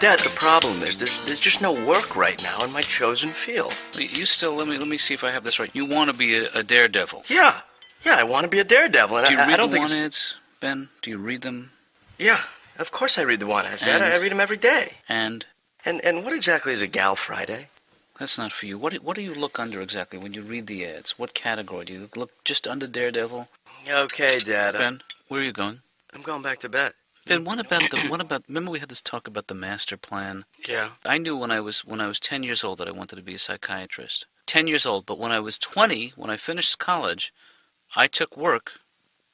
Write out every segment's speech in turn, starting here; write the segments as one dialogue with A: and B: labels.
A: Dad, the problem is there's just no work right now in my chosen field.
B: You still, let me see if I have this right. You want to be a daredevil.
A: Yeah, I want to be a daredevil. And
B: Do you read
A: I don't
B: the
A: think
B: want-ads, Ben? Do you read them?
A: Yeah, of course I read the want-ads, Dad. I read them every day.
B: And
A: what exactly is a Gal Friday?
B: That's not for you. What do you look under exactly when you read the ads? What category? Do you look just under Daredevil?
A: Okay, Dad.
B: Ben, where are you going?
A: I'm going back to bed.
B: Ben, what about remember we had this talk about the master plan?
A: Yeah.
B: I knew when I was 10 years old that I wanted to be a psychiatrist. 10 years old, but when I was 20, when I finished college, I took work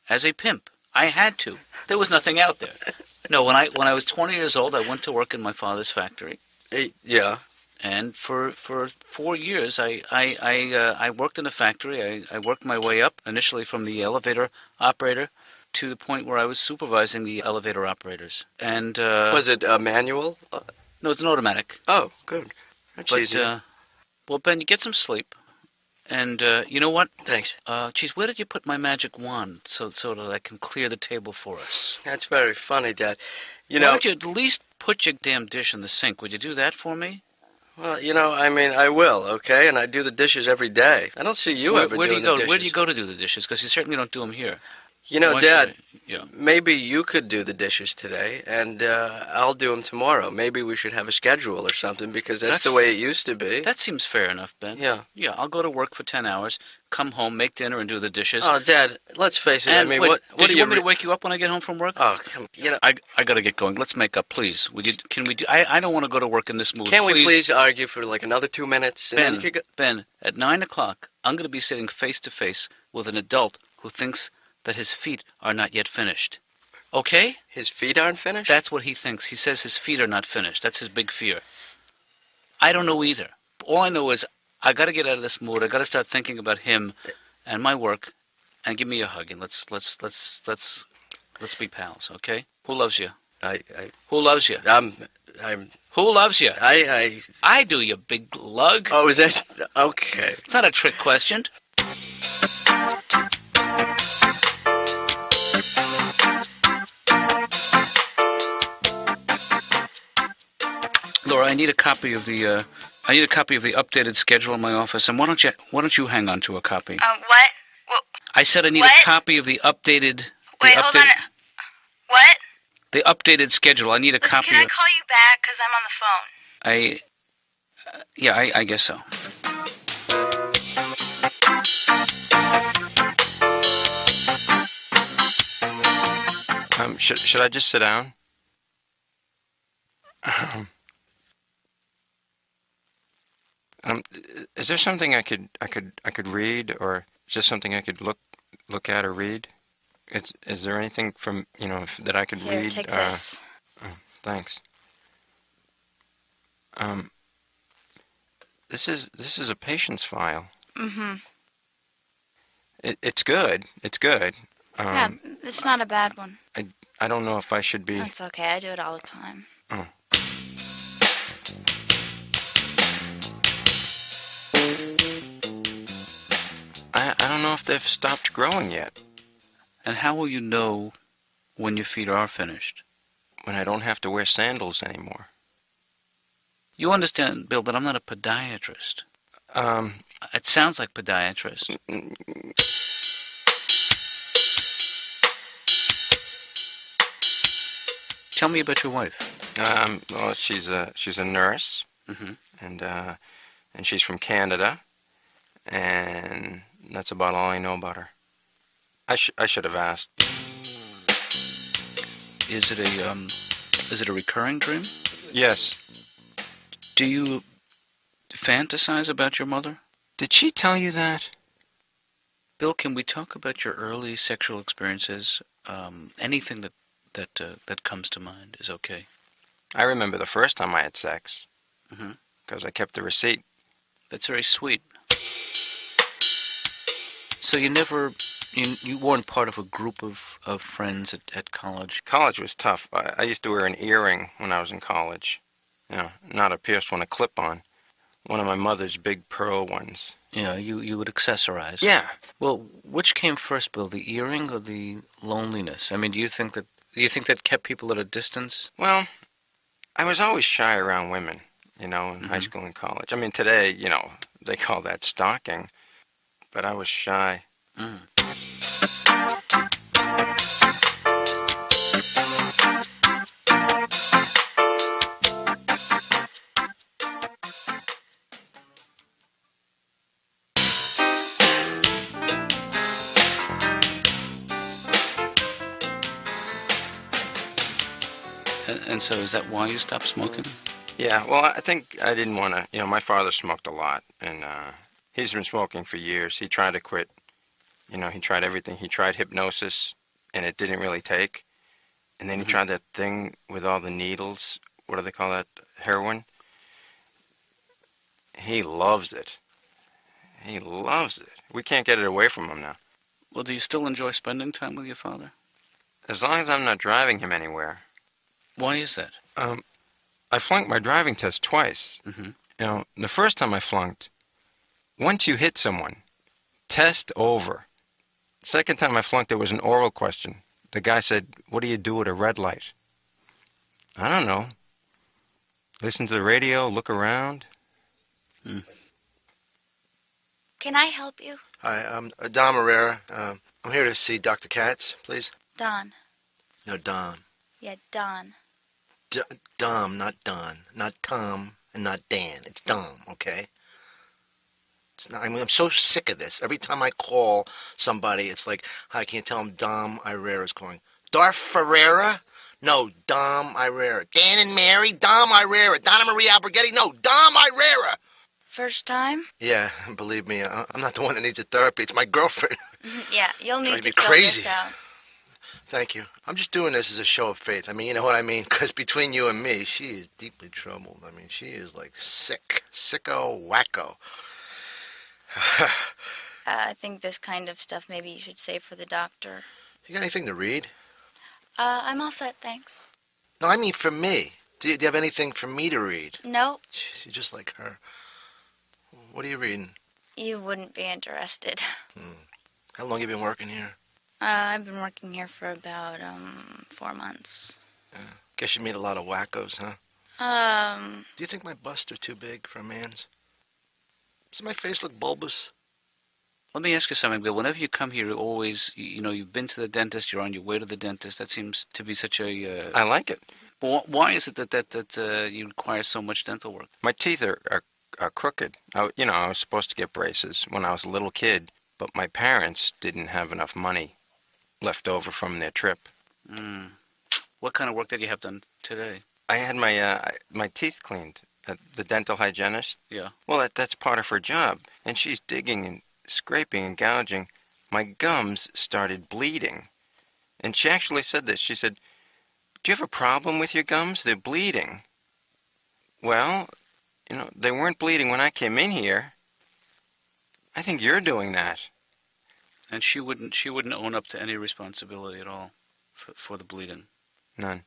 B: as a pimp. I had to. There was nothing out there. No, when I was 20 years old, I went to work in my father's factory.
A: Yeah.
B: And for 4 years, I worked in a factory. I worked my way up, initially from the elevator operator to the point where I was supervising the elevator operators. And
A: was it a manual?
B: No, it's an automatic.
A: Oh, good. That's easy.
B: Well, Ben, you get some sleep. And you know what?
A: Thanks.
B: Geez, where did you put my magic wand so that I can clear the table for us?
A: That's very funny, Dad.
B: Why don't you at least put your damn dish in the sink? Would you do that for me?
A: Well, I will, okay? And I do the dishes every day. I don't see you ever doing the dishes.
B: Where do you go to do the dishes? Because you certainly don't do them here.
A: Dad, maybe you could do the dishes today, and I'll do them tomorrow. Maybe we should have a schedule or something, because that's the way it used to be.
B: That seems fair enough, Ben.
A: Yeah.
B: Yeah, I'll go to work for 10 hours, come home, make dinner, and do the dishes.
A: Oh, Dad, let's face it.
B: And
A: what
B: do you want me to wake you up when I get home from work?
A: Oh, come
B: I got to get going. Let's make up, please. Can we do? I don't want to go to work in this mood.
A: Can't we please argue for like another 2 minutes? And
B: Ben,
A: then you could
B: Ben, at 9 o'clock, I'm going to be sitting face to face with an adult who thinks that his feet are not yet finished. Okay?
A: His feet aren't finished?
B: That's what he thinks. He says his feet are not finished. That's his big fear. I don't know either. All I know is I got to get out of this mood. I got to start thinking about him and my work, and give me a hug, and let's be pals, okay? Who loves you? Who loves you? Who loves you? I do, you big lug.
A: Oh, is that okay?
B: It's not a trick question. Laura, I need a copy of the updated schedule in my office, and why don't you hang on to a copy?
C: What?
B: I said I need a copy of the updated.
C: Wait, hold on. What?
B: The updated schedule. I need a copy.
C: Can I call you back? Because I'm on the phone.
B: I guess so.
D: Should I just sit down? Is there something I could read, or just something I could look at or read? Is there anything from that I could read?
C: Take this.
D: Thanks. This is a patient's file.
C: Mm-hmm.
D: It's good. It's good.
C: Yeah, it's not a bad one.
D: I don't know if I should be.
C: That's okay. I do it all the time.
D: Oh. I don't know if they've stopped growing yet.
B: And how will you know when your feet are finished?
D: When I don't have to wear sandals anymore.
B: You understand, Bill, that I'm not a podiatrist. It sounds like podiatrist. Tell me about your wife.
D: Well, she's a nurse, and she's from Canada, and that's about all I know about her. I should have asked.
B: Is it a recurring dream?
D: Yes.
B: Do you fantasize about your mother?
D: Did she tell you that?
B: Bill, can we talk about your early sexual experiences? Anything that comes to mind is okay.
D: I remember the first time I had sex. Because I kept the receipt.
B: That's very sweet. So you weren't part of a group of friends at college?
D: College was tough. I used to wear an earring when I was in college. Not a pierced one, a clip-on. One of my mother's big pearl ones.
B: Yeah, you would accessorize.
D: Yeah.
B: Well, which came first, Bill, the earring or the loneliness? I mean, do you think that kept people at a distance?
D: Well, I was always shy around women, in high school and college. I mean, today, they call that stalking, but I was shy.
B: Mm. And so is that why you stopped smoking?
D: Yeah, well, I think I didn't want to, my father smoked a lot, and he's been smoking for years. He tried to quit, he tried everything. He tried hypnosis, and it didn't really take. And then he tried that thing with all the needles. What do they call that? Heroin? He loves it. He loves it. We can't get it away from him now.
B: Well, do you still enjoy spending time with your father?
D: As long as I'm not driving him anywhere.
B: Why is that?
D: I flunked my driving test twice.
B: Mm-hmm.
D: The first time I flunked, once you hit someone, test over. Second time I flunked, there was an oral question. The guy said, "What do you do at a red light?" I don't know. Listen to the radio, look around.
C: Can I help you?
E: Hi, I'm Don Herrera. I'm here to see Dr. Kratz, please.
C: Don.
E: No, Don.
C: Yeah, Don.
E: Dom, not Don. Not Tom and not Dan. It's Dom, okay? It's not, I'm so sick of this. Every time I call somebody, it's like, hi, can you tell them Dom Herrera's calling? Darth Ferreira? No, Dom Herrera. Dan and Mary? Dom Herrera. Donna Marie Alberghetti? No, Dom Herrera.
C: First time?
E: Yeah, believe me, I'm not the one that needs a therapy. It's my girlfriend.
C: Yeah, you'll need to
E: fill
C: this out.
E: Thank you. I'm just doing this as a show of faith. I mean, you know what I mean? Because between you and me, she is deeply troubled. I mean, she is like sick. Sicko, wacko.
C: I think this kind of stuff maybe you should save for the doctor.
E: You got anything to read?
C: I'm all set, thanks.
E: No, I mean for me. Do you have anything for me to read?
C: No.
E: Jeez, you're just like her. What are you reading?
C: You wouldn't be interested.
E: How long have you been working here?
C: I've been working here for about 4 months.
E: Guess you meet a lot of wackos, huh? Do you think my busts are too big for a man's? Does my face look bulbous?
B: Let me ask you something, Bill. Whenever you come here, you always, you've been to the dentist, you're on your way to the dentist. That seems to be such a...
D: I like it.
B: But why is it that you require so much dental work?
D: My teeth are crooked. I was supposed to get braces when I was a little kid, but my parents didn't have enough money left over from their trip.
B: What kind of work did you have done today?
D: I had my teeth cleaned at the dental hygienist.
B: Yeah.
D: Well, that's part of her job, and she's digging and scraping and gouging. My gums started bleeding, and she actually said this. She said, "Do you have a problem with your gums? They're bleeding." Well, they weren't bleeding when I came in here. I think you're doing that.
B: And she wouldn't own up to any responsibility at all for the bleeding.
D: None.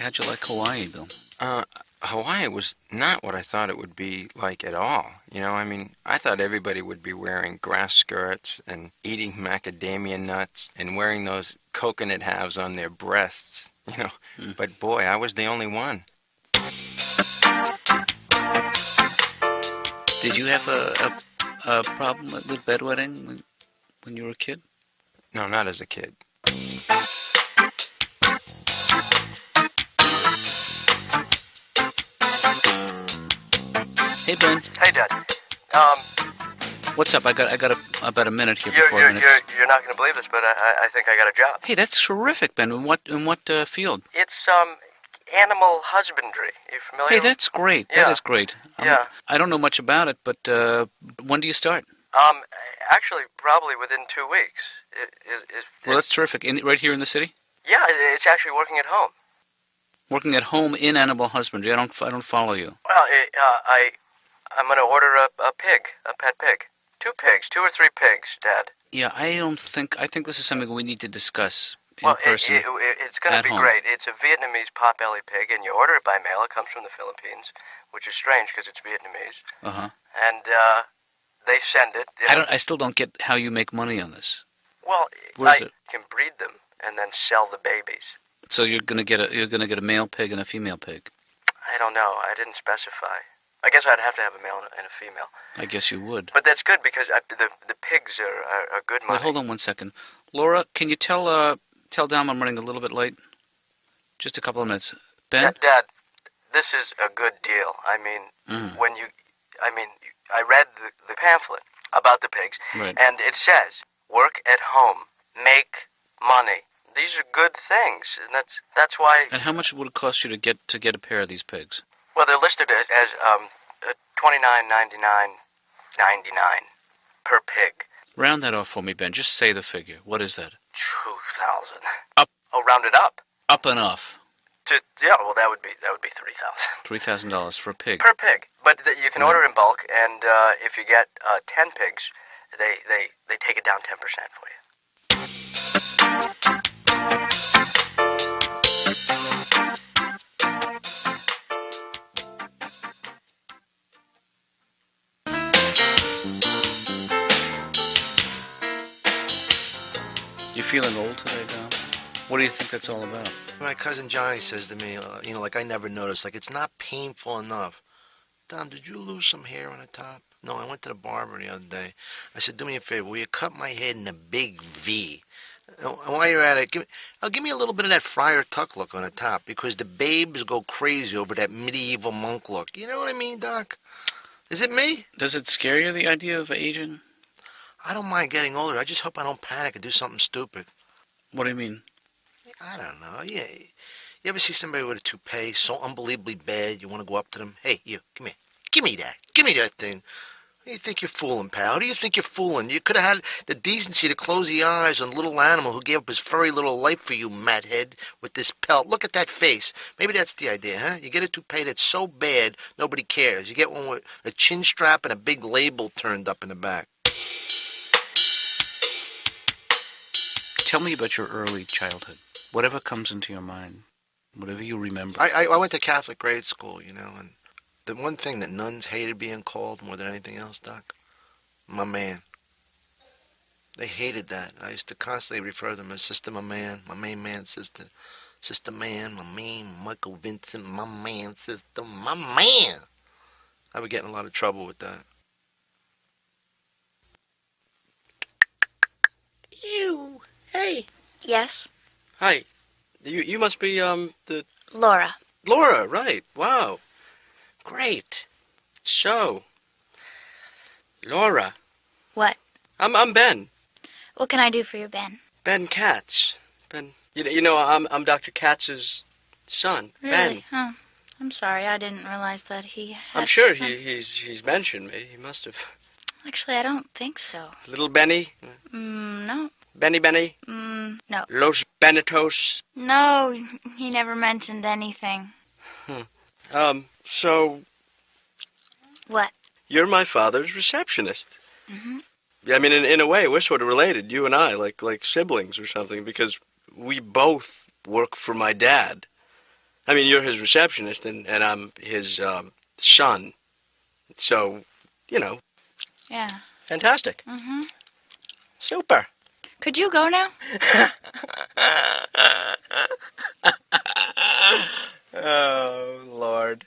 B: How'd you like Hawaii, Bill?
D: Hawaii was not what I thought it would be like at all. I thought everybody would be wearing grass skirts and eating macadamia nuts and wearing those coconut halves on their breasts, But boy, I was the only one.
B: Did you have a problem with bedwetting when you were a kid?
D: No, not as a kid.
B: Hey, Ben.
A: Hey, Dad.
B: What's up? I got about a minute here
A: You're
B: before.
A: you're not going to believe this, but I think I got a job.
B: Hey, that's terrific, Ben. In what field?
A: It's animal husbandry. You familiar?
B: Hey, that's great.
A: Yeah.
B: That is great.
A: Yeah.
B: I don't know much about it, but when do you start?
A: Actually, probably within 2 weeks.
B: Well, that's terrific. Right here in the city?
A: Yeah, it's actually working at home.
B: Working at home in animal husbandry. I don't follow you.
A: Well, I'm going to order a pet pig. 2 pigs, 2 or 3 pigs, Dad.
B: Yeah, I think this is something we need to discuss
A: in
B: person.
A: It's going to be great. It's a Vietnamese pot-bellied pig, and you order it by mail. It comes from the Philippines, which is strange because it's Vietnamese.
B: Uh-huh.
A: And they send it.
B: I still don't get how you make money on this.
A: Well,
B: Where is
A: I
B: it?
A: can breed them and then sell the babies.
B: So you're gonna get a male pig and a female pig.
A: I don't know. I didn't specify. I guess I'd have to have a male and a female.
B: I guess you would.
A: But that's good because the pigs are good money.
B: Wait, hold on 1 second. Laura, can you tell Dom I'm running a little bit late? Just a couple of minutes. Ben?
A: Dad, this is a good deal. I mean, I read the pamphlet about the pigs,
B: right.
A: And it says, work at home, make money. These are good things, and that's why.
B: And how much would it cost you to get a pair of these pigs?
A: Well, they're listed as $29.99 per pig.
B: Round that off for me, Ben. Just say the figure. What is that?
A: 2,000.
B: Up.
A: Oh, round it up.
B: Up and off.
A: Yeah, well, that would be $3,000.
B: $3,000 for a pig.
A: Per pig, but you can order in bulk, and if you get 10 pigs, they take it down 10% for you.
B: You feeling old today, Dom? What do you think that's all about?
E: My cousin Johnny says to me, like I never noticed, like it's not painful enough. Dom, did you lose some hair on the top? No, I went to the barber the other day. I said, do me a favor, will you cut my head in a big V? And while you're at it, give me a little bit of that Friar Tuck look on the top, because the babes go crazy over that medieval monk look. You know what I mean, Doc? Is it me?
B: Does it scare you, the idea of aging?
E: I don't mind getting older. I just hope I don't panic and do something stupid.
B: What do you mean?
E: I don't know. Yeah. You ever see somebody with a toupee so unbelievably bad you want to go up to them? Hey, you, come here. Give me that. Give me that thing. Who do you think you're fooling, pal? Who do you think you're fooling? You could have had the decency to close the eyes on the little animal who gave up his furry little life for you, mathead, with this pelt. Look at that face. Maybe that's the idea, huh? You get a toupee that's so bad, nobody cares. You get one with a chin strap and a big label turned up in the back.
B: Tell me about your early childhood. Whatever comes into your mind. Whatever you remember.
E: I went to Catholic grade school, and the one thing that nuns hated being called more than anything else, Doc, my man. They hated that. I used to constantly refer to them as Sister My Man, my main man, Sister, Sister Man, my main, Michael Vincent, my man, Sister, my man. I would get in a lot of trouble with that.
F: Ew. Hey. Yes?
A: Hi. You must be, the...
F: Laura.
A: Laura, right. Wow. Great. So, Laura.
F: What?
A: I'm Ben.
F: What can I do for you, Ben?
A: Ben Katz. Ben. I'm Dr. Katz's son.
F: Really?
A: Ben.
F: Oh, I'm sorry. I didn't realize that he had...
A: I'm sure he's mentioned me. He must have.
F: Actually, I don't think so.
A: Little Benny?
F: No.
A: Benny?
F: No.
A: Los Benitos?
F: No, he never mentioned anything.
A: So...
F: What?
A: You're my father's receptionist.
F: Mm-hmm.
A: I mean, in a way, we're sort of related, you and I, like siblings or something, because we both work for my dad. I mean, you're his receptionist, and I'm his son. So,
F: Yeah.
A: Fantastic.
F: Mm-hmm.
A: Super.
F: Could you go now?
A: Oh, Lord.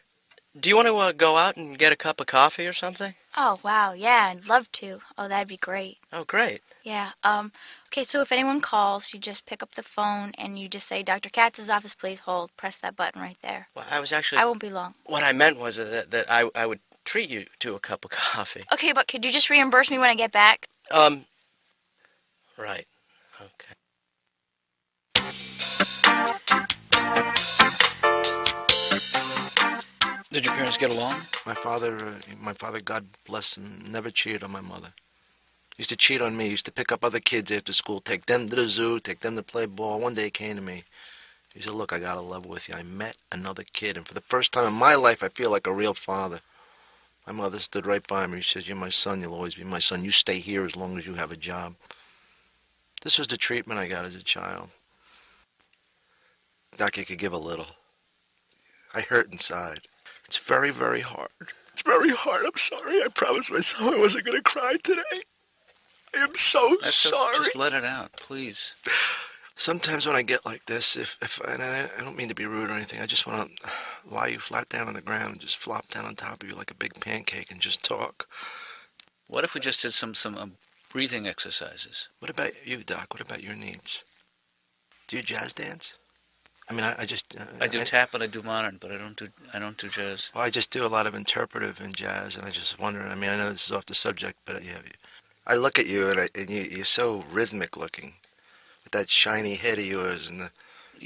A: Do you want to go out and get a cup of coffee or something?
F: Oh, wow. Yeah, I'd love to. Oh, that'd be great.
A: Oh, great.
F: Yeah. Okay, so if anyone calls, you just pick up the phone and you just say, Dr. Katz's office, please hold. Press that button right there.
A: Well, I was actually...
F: I won't be long.
A: What I meant was that I would treat you to a cup of coffee.
F: Okay, but could you just reimburse me when I get back?
A: Right. Okay.
B: Did your parents get along?
E: My father, God bless him, never cheated on my mother. He used to cheat on me. He used to pick up other kids after school, take them to the zoo, take them to play ball. One day he came to me. He said, look, I got to level with you. I met another kid, and for the first time in my life, I feel like a real father. My mother stood right by me. She says, you're my son. You'll always be my son. You stay here as long as you have a job. This was the treatment I got as a child. Doc, you could give a little. I hurt inside. It's very, very hard. It's very hard. I'm sorry. I promised myself I wasn't going to cry today. I am so sorry.
B: Just let it out, please.
E: Sometimes when I get like this, if and I don't mean to be rude or anything, I just want to lie you flat down on the ground and just flop down on top of you like a big pancake and just talk.
B: What if we just did some breathing exercises?
E: What about you, Doc? What about your needs? Do you jazz dance? I mean, I just...
B: I do tap and I do modern, but I don't do jazz.
E: Well, I just do a lot of interpretive in jazz, and I just wonder. I mean, I know this is off the subject, but I look at you, and you're so rhythmic looking, with that shiny head of yours, and the...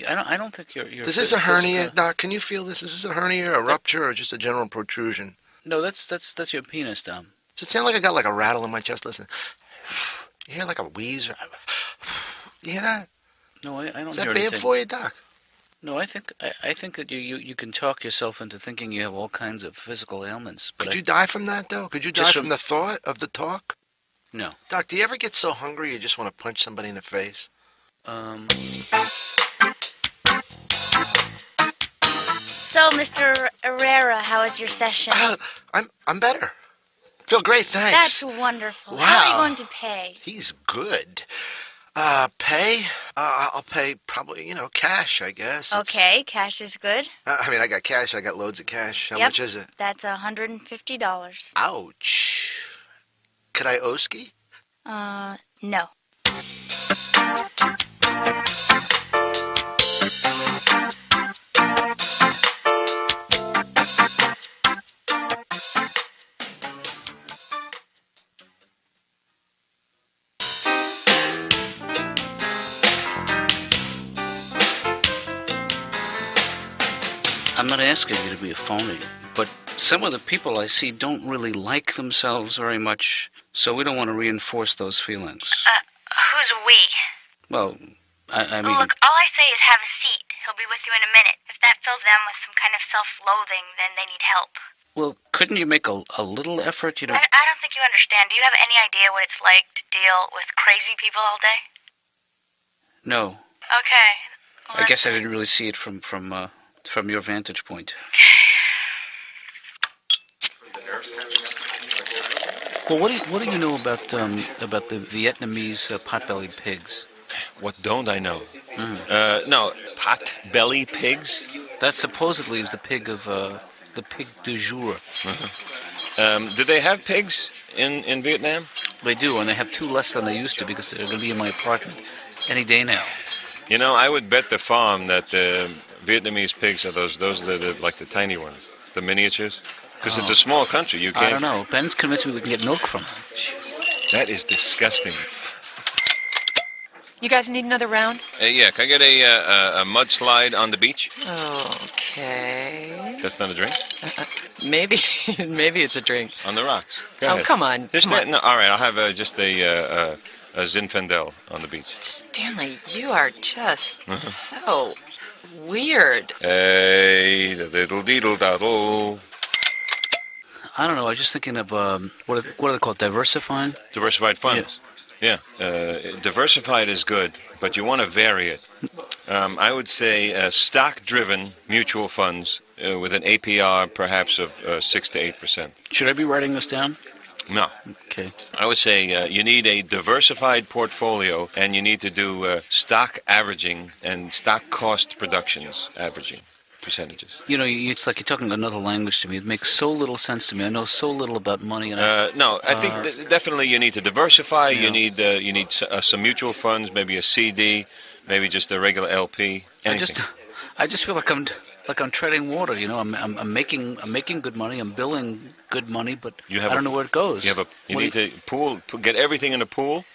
B: I don't think you're.
E: Is this a hernia, Doc? Can you feel this? Is this a hernia, a rupture, or just a general protrusion?
B: No, that's your penis, Dom.
E: Does it sound like I got like a rattle in my chest? Listen, you hear like a wheeze? You hear that?
B: No, I don't hear anything.
E: Is that bad for you, Doc?
B: No, I think that you can talk yourself into thinking you have all kinds of physical ailments.
E: Could you die from that, though? Could you die from the thought of the talk?
B: No.
E: Doc, do you ever get so hungry you just want to punch somebody in the face?
F: So, Mr. Herrera, how was your session?
E: I'm better. Feel great, thanks.
F: That's wonderful.
E: Wow.
F: How are you going to pay?
E: He's good. Pay? I'll pay probably, cash, I guess.
F: Okay, cash is good.
E: I mean, I got cash. I got loads of cash. How much is it?
F: That's $150.
E: Ouch. Could I oski?
F: No.
B: I'm not asking you to be a phony, but some of the people I see don't really like themselves very much, so we don't want to reinforce those feelings.
C: Who's we?
B: Well, I mean...
C: Look, all I say is have a seat. He'll be with you in a minute. If that fills them with some kind of self-loathing, then they need help.
B: Well, couldn't you make a little effort?
C: I don't think you understand. Do you have any idea what it's like to deal with crazy people all day?
B: No.
C: Okay. Well,
B: I guess I didn't really see it from your vantage point. Well, what do you know about the Vietnamese pot-bellied pigs?
G: What don't I know? No, pot-bellied pigs?
B: That supposedly is the pig of the pig du jour.
G: Do they have pigs in Vietnam?
B: They do, and they have 2 less than they used to because they're going to be in my apartment any day now.
G: I would bet the farm that the Vietnamese pigs are those that are like the tiny ones, the miniatures. Because it's a small country. You can't...
B: I don't know. Ben's convinced me we can get milk from them.
G: That is disgusting.
H: You guys need another round?
G: Yeah, can I get a mudslide on the beach?
H: Okay.
G: That's not a drink?
H: Maybe it's a drink.
G: On the rocks. Go ahead.
H: Come on.
G: No, all right, I'll have just a Zinfandel on the beach.
H: Stanley, you are just so weird.
G: Hey, the little deedle daddle.
B: I don't know. I was just thinking of what are they called? Diversifying?
G: Diversified funds. Yeah. Diversified is good, but you want to vary it. I would say stock-driven mutual funds with an APR perhaps of 6 to 8%.
B: Should I be writing this down?
G: No.
B: Okay.
G: I would say you need a diversified portfolio, and you need to do stock averaging and stock cost productions averaging percentages.
B: It's like you're talking another language to me. It makes so little sense to me. I know so little about money. And
G: no, I think definitely you need to diversify. Yeah. You need some mutual funds, maybe a CD, maybe just a regular LP. Anything.
B: I just feel like I'm treading water. I'm making good money. I'm billing good money, but I don't know where it goes.
G: You need to get everything in a pool.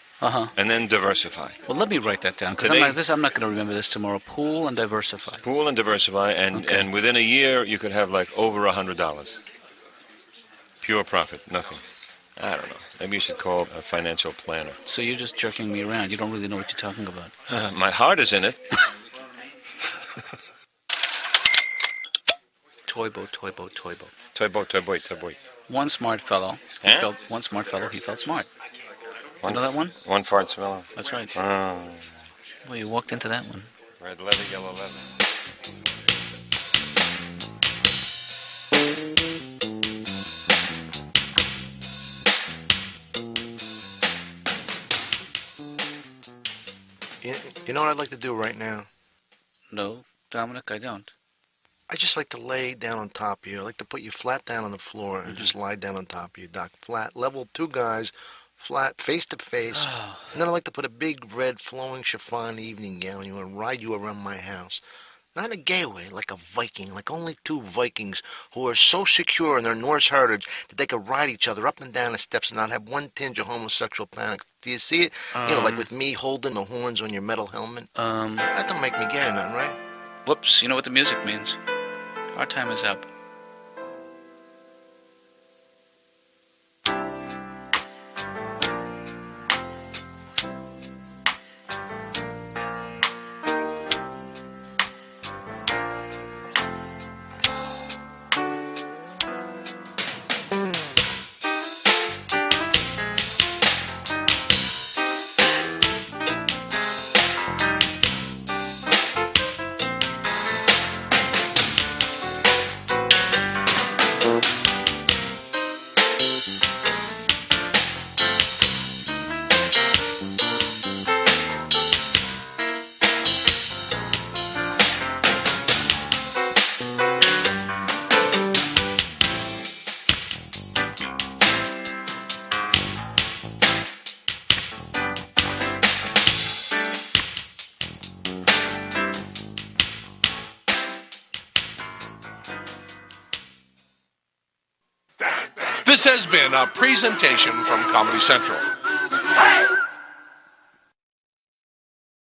G: And then diversify.
B: Well, let me write that down, because I'm not going to remember this tomorrow. Pool and diversify.
G: Pool and diversify, and within a year, you could have like over $100. Pure profit, nothing. I don't know. Maybe you should call a financial planner.
B: So you're just jerking me around. You don't really know what you're talking about.
G: My heart is in it.
B: Toy boat, toy boat, toy boat.
G: Toy boat, toy boat, toy boat.
B: One smart fellow. He felt smart. You know that one?
G: One fart smell.
B: That's right.
G: Oh.
B: Well, you walked into that one.
G: Red leather, yellow leather.
E: You know what I'd like to do right now?
B: No, Dominic, I don't.
E: I just like to lay down on top of you. I like to put you flat down on the floor and just lie down on top of you, Doc. Flat, level, two guys, flat, face to face. And then I like to put a big red flowing chiffon evening gown on you and ride you around my house. Not in a gay way, like a Viking, like only two Vikings who are so secure in their Norse heritage that they could ride each other up and down the steps and not have one tinge of homosexual panic. Do you see it? Like with me holding the horns on your metal helmet. That don't make me gay or nothing, right?
B: Whoops, you know what the music means. Our time is up.
I: This has been a presentation from Comedy Central.